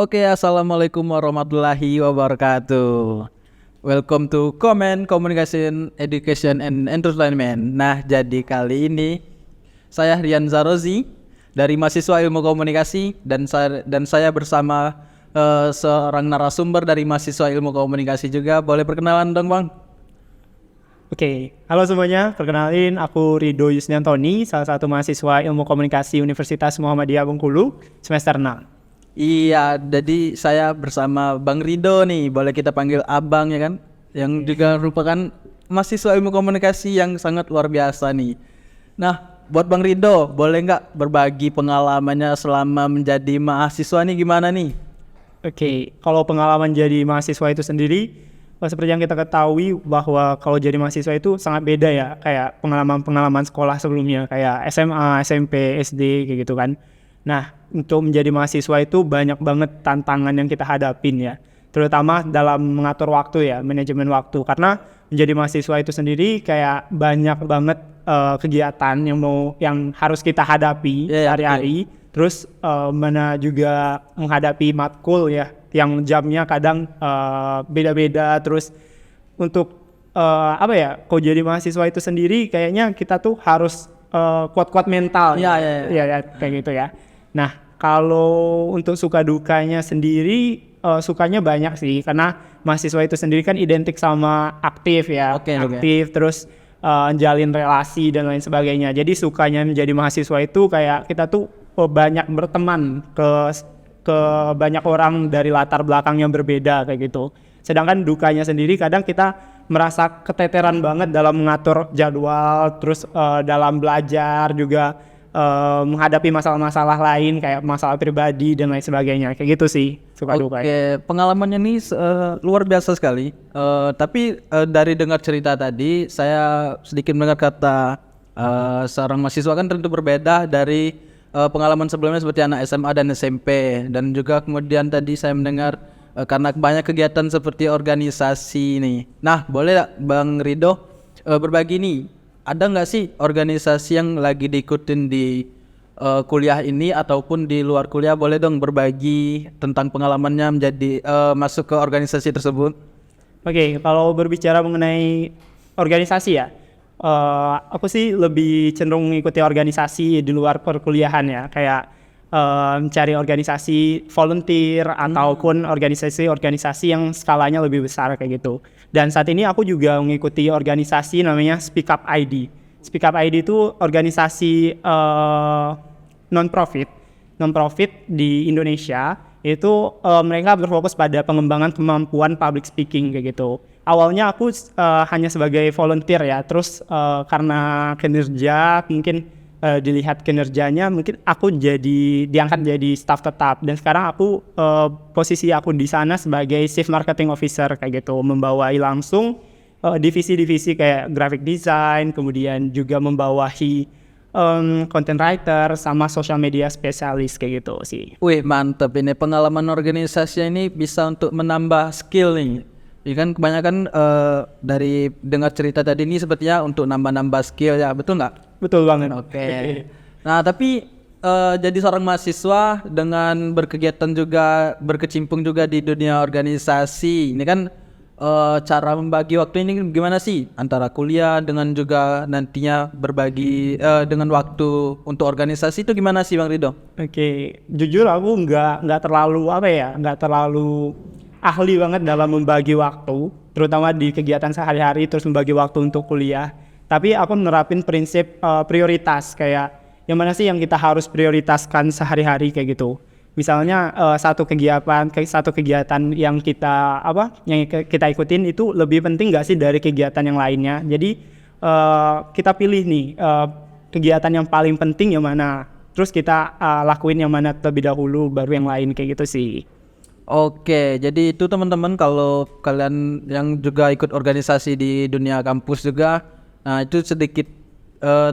Oke, assalamualaikum warahmatullahi wabarakatuh. Welcome to Communication, Education, and Entertainment. Nah, jadi kali ini saya Rian Zarozi dari mahasiswa Ilmu Komunikasi dan saya bersama seorang narasumber dari mahasiswa Ilmu Komunikasi juga. Boleh perkenalan dong, Bang? Oke, halo semuanya. Perkenalin, aku Rido Yusniantoni, salah satu mahasiswa Ilmu Komunikasi Universitas Muhammadiyah Bengkulu, semester 6. Iya, jadi saya bersama Bang Rido nih, boleh kita panggil Abang ya kan? Yang juga merupakan mahasiswa Ilmu Komunikasi yang sangat luar biasa nih. Nah, buat Bang Rido, boleh nggak berbagi pengalamannya selama menjadi mahasiswa nih gimana nih? Oke, kalau pengalaman jadi mahasiswa itu sendiri, seperti yang kita ketahui bahwa kalau jadi mahasiswa itu sangat beda ya, kayak pengalaman-pengalaman sekolah sebelumnya, kayak SMA, SMP, SD, kayak gitu kan. Nah, untuk menjadi mahasiswa itu banyak banget tantangan yang kita hadapin ya, terutama dalam mengatur waktu ya, manajemen waktu. Karena menjadi mahasiswa itu sendiri kayak banyak banget kegiatan yang harus kita hadapi hari-hari. Terus mana juga menghadapi matkul ya, yang jamnya kadang beda-beda. Terus untuk kalau jadi mahasiswa itu sendiri kayaknya kita tuh harus kuat-kuat mental ya, kayak gitu ya. Nah, kalau untuk suka dukanya sendiri, sukanya banyak sih, karena mahasiswa itu sendiri kan identik sama aktif ya, aktif. Terus jalin relasi dan lain sebagainya. Jadi sukanya menjadi mahasiswa itu kayak kita tuh banyak berteman ke banyak orang dari latar belakang yang berbeda kayak gitu. Sedangkan dukanya sendiri kadang kita merasa keteteran banget dalam mengatur jadwal, terus dalam belajar juga menghadapi masalah-masalah lain kayak masalah pribadi dan lain sebagainya, kayak gitu sih suka duka. Oke, pengalamannya nih luar biasa sekali. Tapi dari dengar cerita tadi, saya sedikit mendengar kata seorang mahasiswa kan tentu berbeda dari pengalaman sebelumnya seperti anak SMA dan SMP, dan juga kemudian tadi saya mendengar karena banyak kegiatan seperti organisasi nih. Nah, boleh gak Bang Rido berbagi nih, ada nggak sih organisasi yang lagi diikutin di kuliah ini ataupun di luar kuliah? Boleh dong berbagi tentang pengalamannya menjadi masuk ke organisasi tersebut. Oke, kalau berbicara mengenai organisasi ya, aku sih lebih cenderung mengikuti organisasi di luar perkuliahan ya, kayak mencari organisasi volunteer ataupun organisasi-organisasi yang skalanya lebih besar kayak gitu. Dan saat ini aku juga mengikuti organisasi namanya Speak Up ID. Speak Up ID itu organisasi non-profit di Indonesia. Itu mereka berfokus pada pengembangan kemampuan public speaking kayak gitu. Awalnya aku hanya sebagai volunteer ya, terus karena kinerja mungkin dilihat kinerjanya, mungkin aku diangkat jadi staff tetap, dan sekarang posisi aku di sana sebagai Chief Marketing Officer kayak gitu, membawahi langsung divisi-divisi kayak graphic design, kemudian juga membawahi content writer sama social media spesialis kayak gitu sih. Wih, mantep ini pengalaman organisasi ini bisa untuk menambah skill nih. Ya kan kebanyakan dari dengar cerita tadi ini sepertinya untuk nambah-nambah skill ya, betul nggak? Betul banget. Oke. Nah, tapi jadi seorang mahasiswa dengan berkecimpung juga di dunia organisasi, ini kan cara membagi waktu ini gimana sih antara kuliah dengan juga nantinya berbagi dengan waktu untuk organisasi itu gimana sih Bang Rido? Oke, jujur aku nggak terlalu ahli banget dalam membagi waktu, terutama di kegiatan sehari-hari, terus membagi waktu untuk kuliah. Tapi aku menerapin prinsip prioritas, kayak yang mana sih yang kita harus prioritaskan sehari-hari kayak gitu. Misalnya satu kegiatan yang kita ikutin itu lebih penting nggak sih dari kegiatan yang lainnya. Jadi kita pilih nih kegiatan yang paling penting yang mana, terus kita lakuin yang mana terlebih dahulu, baru yang lain kayak gitu sih. Oke, jadi itu teman-teman, kalau kalian yang juga ikut organisasi di dunia kampus juga, nah itu sedikit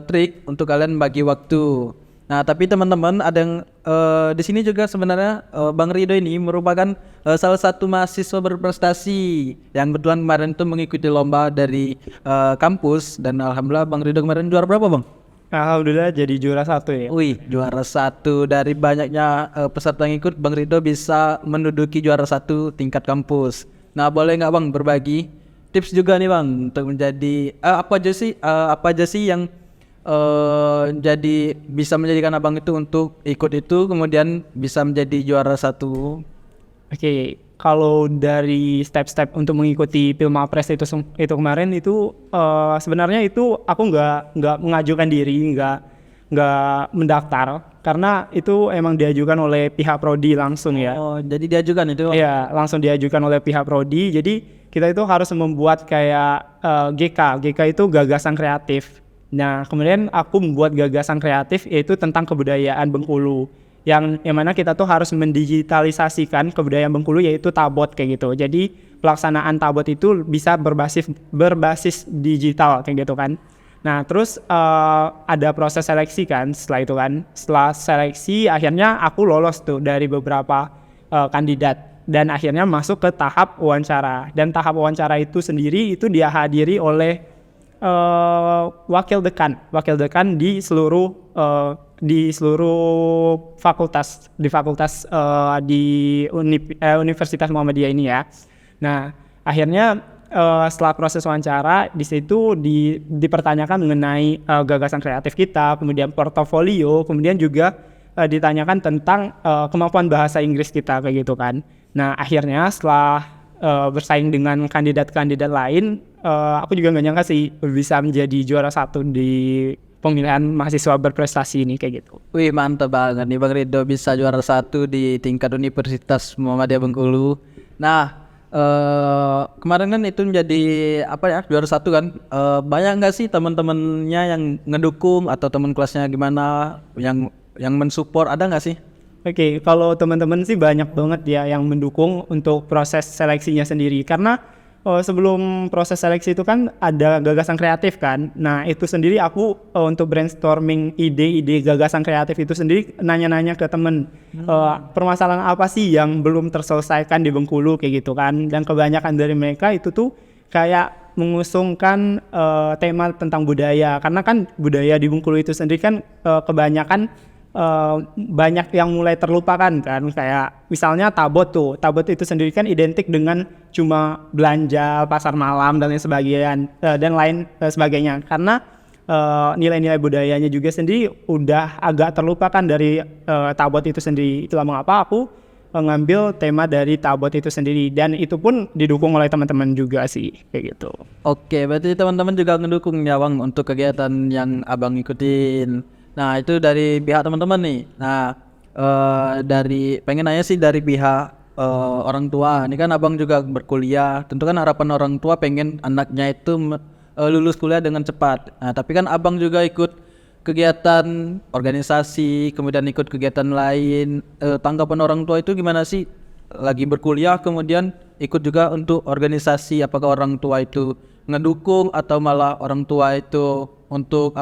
trik untuk kalian bagi waktu. Nah, tapi teman-teman ada yang di sini juga sebenarnya Bang Rido ini merupakan salah satu mahasiswa berprestasi yang kebetulan kemarin itu mengikuti lomba dari kampus, dan alhamdulillah Bang Rido kemarin juara berapa, Bang? Alhamdulillah jadi juara 1 ya. Wih, juara 1 dari banyaknya peserta yang ikut, Bang Rido bisa menduduki juara 1 tingkat kampus. Nah, boleh nggak Bang berbagi tips juga nih Bang untuk menjadi apa aja sih yang jadi bisa menjadikan Abang itu untuk ikut itu kemudian bisa menjadi juara 1? Oke, kalau dari step-step untuk mengikuti Pilmapres itu kemarin itu sebenarnya itu aku nggak mengajukan diri, nggak mendaftar karena itu emang diajukan oleh pihak prodi langsung ya. Oh, jadi diajukan itu? Iya, langsung diajukan oleh pihak prodi. Jadi kita itu harus membuat kayak GK itu gagasan kreatif. Nah, kemudian aku membuat gagasan kreatif yaitu tentang kebudayaan Bengkulu. Yang mana kita tuh harus mendigitalisasikan kebudayaan Bengkulu yaitu tabot kayak gitu. Jadi pelaksanaan tabot itu bisa berbasis digital kayak gitu kan. Nah terus ada proses seleksi kan setelah itu kan. Setelah seleksi akhirnya aku lolos tuh dari beberapa kandidat dan akhirnya masuk ke tahap wawancara. Dan tahap wawancara itu sendiri itu dia hadiri oleh wakil dekan di seluruh fakultas di Universitas Muhammadiyah ini ya. Nah akhirnya setelah proses wawancara di situ dipertanyakan mengenai gagasan kreatif kita, kemudian portofolio, kemudian juga ditanyakan tentang kemampuan bahasa Inggris kita kayak gitu kan. Nah akhirnya setelah bersaing dengan kandidat-kandidat lain, aku juga nggak nyangka sih bisa menjadi juara 1 di pemilihan mahasiswa berprestasi ini kayak gitu. Wih, mantap banget nih Bang Rido bisa juara 1 di tingkat Universitas Muhammadiyah Bengkulu. Nah, kemarin kan itu menjadi juara 1 kan. Banyak nggak sih teman-temannya yang ngedukung atau teman kelasnya gimana yang mensupport, ada nggak sih? Oke, kalau teman-teman sih banyak banget ya yang mendukung untuk proses seleksinya sendiri karena sebelum proses seleksi itu kan ada gagasan kreatif kan. Nah itu sendiri aku untuk brainstorming ide-ide gagasan kreatif itu sendiri nanya-nanya ke temen permasalahan apa sih yang belum terselesaikan di Bengkulu kayak gitu kan. Dan kebanyakan dari mereka itu tuh kayak mengusungkan tema tentang budaya karena kan budaya di Bengkulu itu sendiri kan kebanyakan banyak yang mulai terlupakan kan, kayak misalnya tabot itu sendiri kan identik dengan cuma belanja pasar malam dan lain sebagainya karena nilai-nilai budayanya juga sendiri udah agak terlupakan dari tabot itu sendiri. Itulah mengapa aku mengambil tema dari tabot itu sendiri dan itu pun didukung oleh teman-teman juga sih kayak gitu. Oke, berarti teman-teman juga ngedukung ya Bang untuk kegiatan yang Abang ikutin. Nah itu dari pihak teman-teman nih. Nah pengen nanya sih dari pihak orang tua. Ini kan Abang juga berkuliah. Tentu kan harapan orang tua pengen anaknya itu lulus kuliah dengan cepat. Nah tapi kan Abang juga ikut kegiatan organisasi, kemudian ikut kegiatan lain. Tanggapan orang tua itu gimana sih? Lagi berkuliah kemudian ikut juga untuk organisasi. Apakah orang tua itu ngedukung atau malah orang tua itu untuk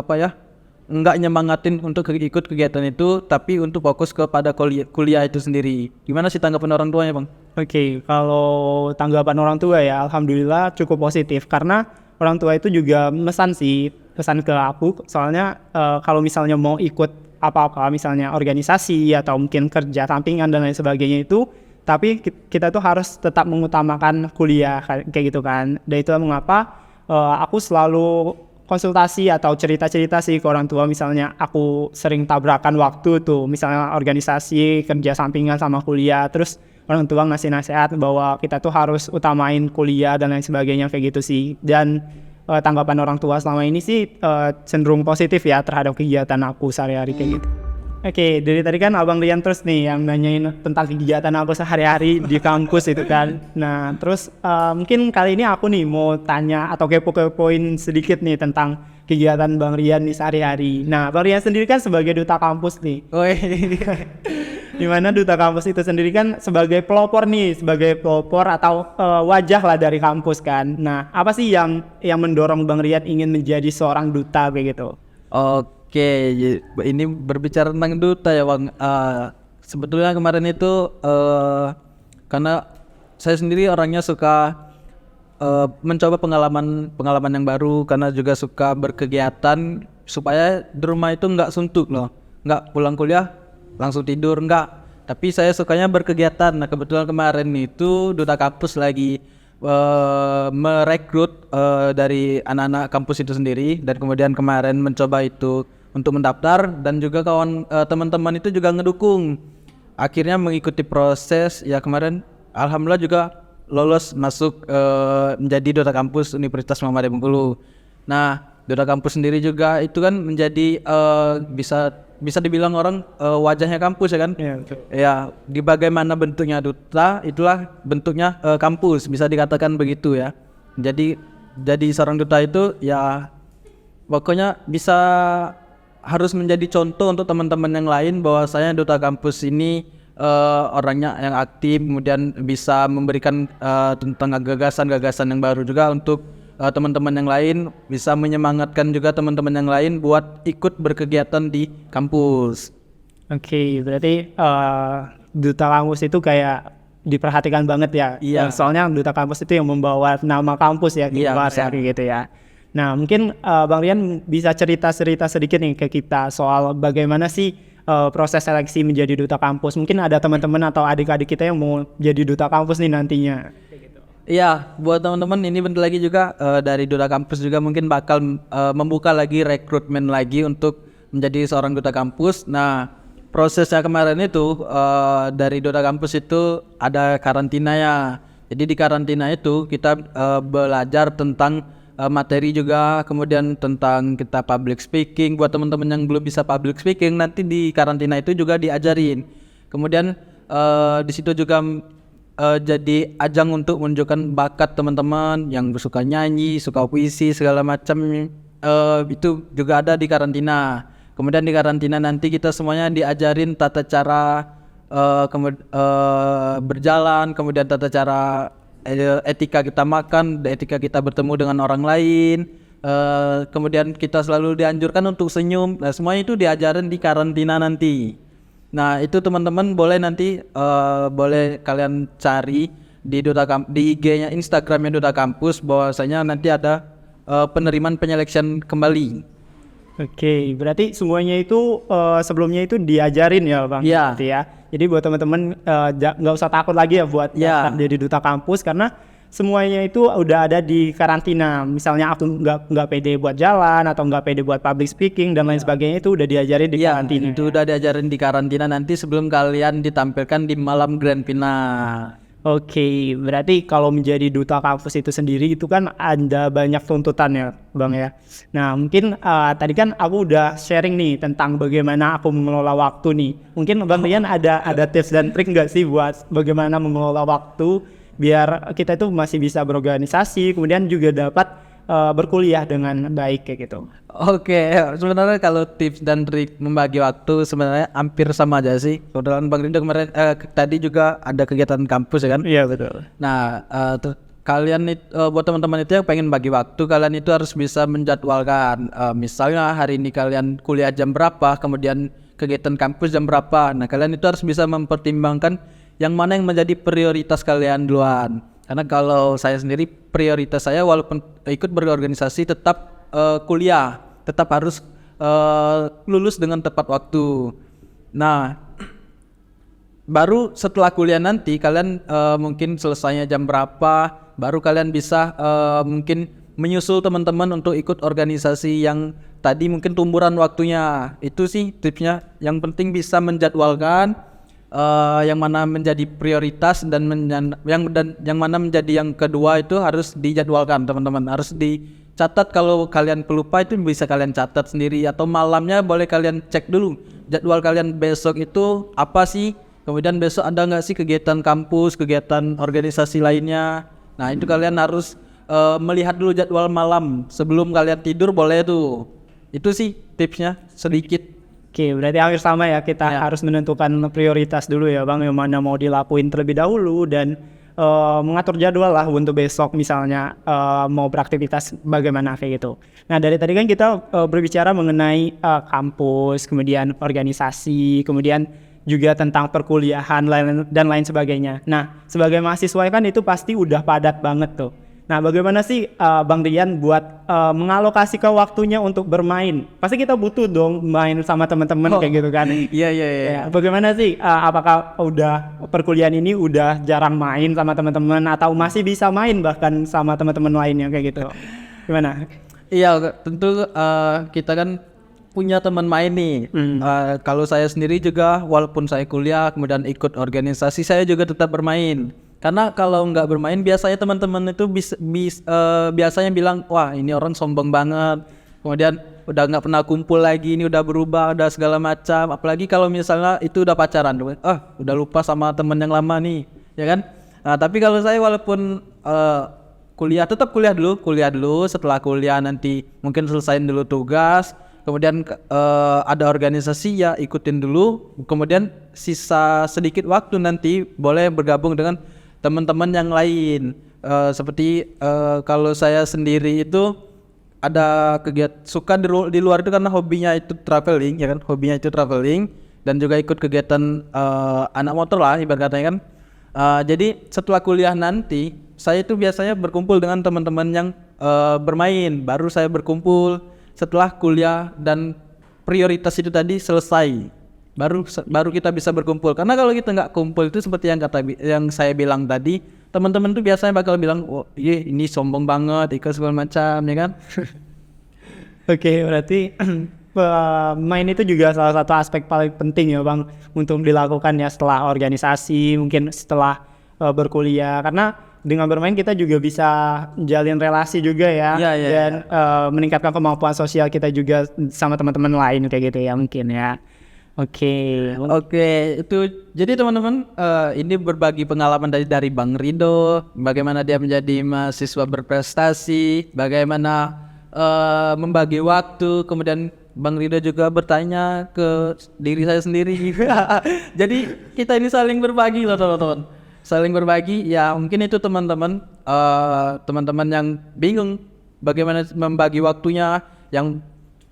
enggak nyemangatin untuk ikut kegiatan itu, tapi untuk fokus kepada kuliah itu sendiri. Gimana sih tanggapan orang tuanya Bang? Oke, kalau tanggapan orang tua ya alhamdulillah cukup positif karena orang tua itu juga pesan ke aku soalnya kalau misalnya mau ikut apa-apa misalnya organisasi atau mungkin kerja sampingan dan lain sebagainya itu, tapi kita tuh harus tetap mengutamakan kuliah kayak gitu kan. Dan itu mengapa aku selalu konsultasi atau cerita-cerita sih ke orang tua, misalnya aku sering tabrakan waktu tuh, misalnya organisasi, kerja sampingan sama kuliah, terus orang tua ngasih nasihat bahwa kita tuh harus utamain kuliah dan lain sebagainya kayak gitu sih. Dan tanggapan orang tua selama ini sih cenderung positif ya terhadap kegiatan aku sehari-hari kayak gitu. Oke, dari tadi kan Abang Rian terus nih yang nanyain tentang kegiatan aku sehari-hari di kampus itu kan. Nah, terus mungkin kali ini aku nih mau tanya atau kepo-kepoin sedikit nih tentang kegiatan Bang Rian nih sehari-hari. Nah, Bang Rian sendiri kan sebagai duta kampus nih. Dimana duta kampus itu sendiri kan sebagai pelopor atau wajah lah dari kampus kan. Nah, apa sih yang mendorong Bang Rian ingin menjadi seorang duta kayak gitu? Oke, ini berbicara tentang duta ya Bang. Sebetulnya kemarin itu karena saya sendiri orangnya suka mencoba pengalaman yang baru karena juga suka berkegiatan supaya di rumah itu nggak suntuk loh, nggak pulang kuliah langsung tidur, nggak. Tapi saya sukanya berkegiatan. Nah kebetulan kemarin itu duta kampus lagi merekrut dari anak-anak kampus itu sendiri, dan kemudian kemarin mencoba itu untuk mendaftar, dan juga teman-teman itu juga ngedukung. Akhirnya mengikuti proses ya, kemarin alhamdulillah juga lolos masuk menjadi duta kampus Universitas Muhammadiyah Bengkulu. Nah duta kampus sendiri juga itu kan menjadi bisa dibilang orang wajahnya kampus ya kan. Betul. Ya, di bagaimana bentuknya duta, itulah bentuknya kampus, bisa dikatakan begitu ya. Jadi seorang duta itu ya pokoknya bisa harus menjadi contoh untuk teman-teman yang lain, bahwasanya duta kampus ini orangnya yang aktif, kemudian bisa memberikan tentang gagasan-gagasan yang baru juga untuk teman-teman yang lain, bisa menyemangatkan juga teman-teman yang lain buat ikut berkegiatan di kampus. Oke, berarti duta kampus itu kayak diperhatikan banget ya. Iya. Soalnya duta kampus itu yang membawa nama kampus ya keluar ya, gitu ya. Nah, mungkin Bang Rian bisa cerita-cerita sedikit nih ke kita soal bagaimana sih proses seleksi menjadi duta kampus. Mungkin ada teman-teman atau adik-adik kita yang mau jadi duta kampus nih nantinya. Iya, buat teman-teman ini bentar lagi juga dari duta kampus juga mungkin bakal membuka lagi rekrutmen lagi untuk menjadi seorang duta kampus. Nah, prosesnya kemarin itu dari duta kampus itu ada karantina ya. Jadi di karantina itu kita belajar tentang materi juga, kemudian tentang kita public speaking. Buat teman-teman yang belum bisa public speaking, nanti di karantina itu juga diajarin. Kemudian di situ juga jadi ajang untuk menunjukkan bakat teman-teman yang suka nyanyi, suka puisi, segala macam, itu juga ada di karantina. Kemudian di karantina nanti kita semuanya diajarin tata cara berjalan, kemudian tata cara etika kita makan, etika kita bertemu dengan orang lain, kemudian kita selalu dianjurkan untuk senyum. Nah semuanya itu diajarin di karantina nanti. Nah itu teman-teman boleh nanti boleh kalian cari di di IG-nya, Instagramnya Duta Kampus, bahwasanya nanti ada penerimaan penyeleksian kembali. Oke, berarti semuanya itu sebelumnya itu diajarin ya Bang? Iya. Ya. Jadi buat teman-teman nggak usah takut lagi ya buat jadi duta kampus, karena semuanya itu udah ada di karantina. Misalnya aku nggak pede buat jalan atau nggak pede buat public speaking dan lain sebagainya, itu udah diajarin di karantina. Itu udah diajarin di karantina nanti sebelum kalian ditampilkan di malam grand final. Oke, berarti kalau menjadi duta kampus itu sendiri itu kan ada banyak tuntutan ya Bang ya. Nah mungkin tadi kan aku udah sharing nih tentang bagaimana aku mengelola waktu nih. Mungkin Bang Rian ada tips dan trik nggak sih buat bagaimana mengelola waktu biar kita itu masih bisa berorganisasi, kemudian juga dapat berkuliah dengan baik kayak gitu. Oke, sebenarnya kalau tips dan trik membagi waktu sebenarnya hampir sama aja sih. Kebetulan Bang Rindo kemarin tadi juga ada kegiatan kampus ya kan? Iya betul. Nah, kalian buat teman-teman itu yang pengen bagi waktu, kalian itu harus bisa menjadwalkan. Misalnya hari ini kalian kuliah jam berapa, kemudian kegiatan kampus jam berapa. Nah, kalian itu harus bisa mempertimbangkan yang mana yang menjadi prioritas kalian duluan. Karena kalau saya sendiri, prioritas saya walaupun ikut berorganisasi tetap kuliah, tetap harus lulus dengan tepat waktu. Nah, baru setelah kuliah nanti kalian mungkin selesainya jam berapa, baru kalian bisa mungkin menyusul teman-teman untuk ikut organisasi yang tadi mungkin tumburan waktunya. Itu sih tipsnya. Yang penting bisa menjadwalkan yang mana menjadi prioritas dan yang mana menjadi yang kedua itu harus dijadwalkan teman-teman, harus dicatat. Kalau kalian pelupa itu bisa kalian catat sendiri, atau malamnya boleh kalian cek dulu jadwal kalian besok itu apa sih, kemudian besok ada nggak sih kegiatan kampus, kegiatan organisasi lainnya. Nah itu kalian harus melihat dulu jadwal malam sebelum kalian tidur, boleh tuh. Itu sih tipsnya sedikit. Oke, berarti hampir sama ya, kita harus menentukan prioritas dulu ya Bang, yang mana mau dilakuin terlebih dahulu, dan mengatur jadwal lah untuk besok misalnya mau beraktivitas bagaimana kayak gitu. Nah dari tadi kan kita berbicara mengenai kampus, kemudian organisasi, kemudian juga tentang perkuliahan dan lain sebagainya. Nah sebagai mahasiswa kan itu pasti udah padat banget tuh. Nah, bagaimana sih Bang Rian buat mengalokasikan waktunya untuk bermain? Pasti kita butuh dong main sama teman-teman kayak gitu kan. Iya. Ya, bagaimana sih? Apakah udah perkuliahan ini udah jarang main sama teman-teman atau masih bisa main bahkan sama teman-teman lainnya kayak gitu? Gimana? Iya, tentu kita kan punya teman main nih. Kalau saya sendiri juga, walaupun saya kuliah kemudian ikut organisasi, saya juga tetap bermain. Karena kalau nggak bermain, biasanya teman-teman itu biasanya bilang, wah ini orang sombong banget. Kemudian udah nggak pernah kumpul lagi, ini udah berubah, udah segala macam. Apalagi kalau misalnya itu udah pacaran, udah lupa sama temen yang lama nih, ya kan? Nah, tapi kalau saya walaupun kuliah, tetap kuliah dulu. Setelah kuliah nanti mungkin selesaiin dulu tugas. Kemudian ada organisasi ya ikutin dulu. Kemudian sisa sedikit waktu nanti boleh bergabung dengan teman-teman yang lain. Seperti kalau saya sendiri itu ada kegiatan suka di luar itu karena hobinya itu traveling, ya kan? Hobinya itu traveling dan juga ikut kegiatan anak motor lah ibarat katanya kan. Jadi setelah kuliah nanti saya itu biasanya berkumpul dengan teman-teman yang bermain. Baru saya berkumpul setelah kuliah dan prioritas itu tadi selesai. Baru kita bisa berkumpul. Karena kalau kita nggak kumpul itu seperti yang saya bilang tadi, teman-teman tuh biasanya bakal bilang, oh iya ini sombong banget, ikut segala macam, ya kan? Oke, berarti main itu juga salah satu aspek paling penting ya Bang untuk dilakukan ya setelah organisasi, mungkin setelah berkuliah. Karena dengan bermain kita juga bisa jalin relasi juga ya, dan meningkatkan kemampuan sosial kita juga sama teman-teman lain kayak gitu ya mungkin ya. Oke, itu jadi teman-teman ini berbagi pengalaman dari Bang Rido, bagaimana dia menjadi mahasiswa berprestasi, bagaimana membagi waktu, kemudian Bang Rido juga bertanya ke diri saya sendiri. Jadi kita ini saling berbagi loh teman-teman, saling berbagi. Ya mungkin itu teman-teman yang bingung bagaimana membagi waktunya, yang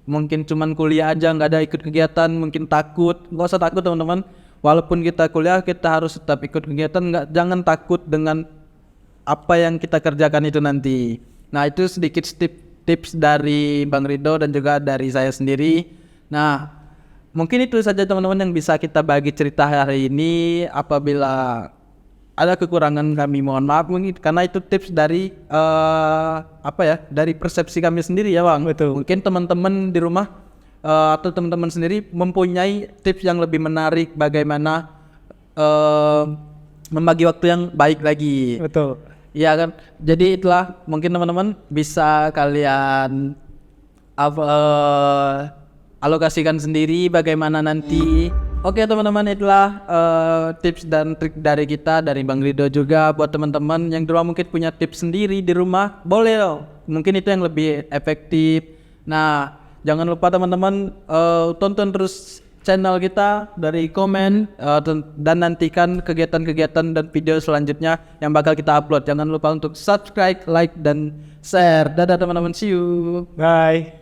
mungkin cuman kuliah aja nggak ada ikut kegiatan, mungkin takut. Nggak usah takut teman-teman, walaupun kita kuliah kita harus tetap ikut kegiatan. Jangan takut dengan apa yang kita kerjakan itu nanti. Nah itu sedikit tips dari Bang Rido dan juga dari saya sendiri. Nah mungkin itu saja teman-teman yang bisa kita bagi cerita hari ini. Apabila ada kekurangan kami mohon maaf, mungkin karena itu tips dari dari persepsi kami sendiri ya Bang. Betul. Mungkin teman-teman di rumah atau teman-teman sendiri mempunyai tips yang lebih menarik bagaimana membagi waktu yang baik lagi. betul. Iya kan. Jadi itulah mungkin teman-teman bisa kalian alokasikan sendiri bagaimana nanti. Oke teman-teman, itulah tips dan trik dari kita, dari Bang Rido juga. Buat teman-teman yang di rumah mungkin punya tips sendiri di rumah, boleh loh. Mungkin itu yang lebih efektif. Nah jangan lupa teman-teman tonton terus channel kita, dari komen dan nantikan kegiatan-kegiatan dan video selanjutnya yang bakal kita upload. Jangan lupa untuk subscribe, like, dan share. Dadah teman-teman, see you. Bye.